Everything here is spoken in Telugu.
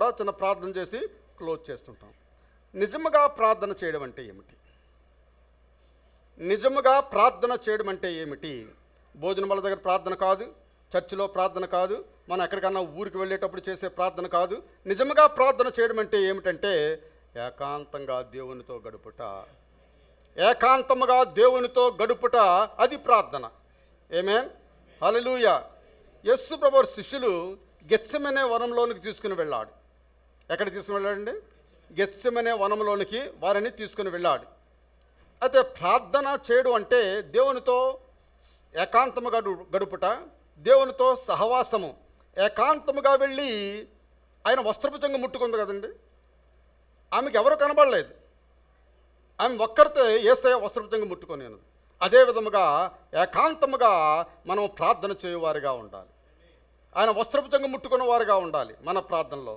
కూడా చిన్న ప్రార్థన చేసి క్లోజ్ చేస్తుంటాం. నిజముగా ప్రార్థన చేయడం అంటే ఏమిటి? నిజముగా ప్రార్థన చేయడం అంటే ఏమిటి? భోజనముల దగ్గర ప్రార్థన కాదు, చర్చిలో ప్రార్థన కాదు, మనం ఎక్కడికన్నా ఊరికి వెళ్ళేటప్పుడు చేసే ప్రార్థన కాదు. నిజముగా ప్రార్థన చేయడం అంటే ఏమిటంటే ఏకాంతంగా దేవునితో గడుపుట. ఏకాంతముగా దేవునితో గడుపుట, అది ప్రార్థన. ఆమేన్, హల్లెలూయా. యేసు ప్రభువు శిష్యులు గెత్సెమనే వనంలోనికి తీసుకుని వెళ్ళాడు. ఎక్కడ తీసుకుని వెళ్ళాడండి? గెత్సెమనే వనంలోనికి వారిని తీసుకుని వెళ్ళాడు. అయితే ప్రార్థన చేయడం అంటే దేవునితో ఏకాంతముగా గడుపుట, దేవునితో సహవాసము. ఏకాంతముగా వెళ్ళి ఆయన వస్త్రపు చెంగు ముట్టుకుంది కదండి. ఆమెకి ఎవరు కనబడలేదు, ఆమె ఒక్కరితే యేసయ్య వస్త్రపు చెంగు ముట్టుకొని ఉన్నది. అదే విధముగా ఏకాంతముగా మనం ప్రార్థన చేయువారిగా ఉండాలి. ఆయన వస్త్రపు చెంగు ముట్టుకున్న వారుగా ఉండాలి మన ప్రార్థనలో.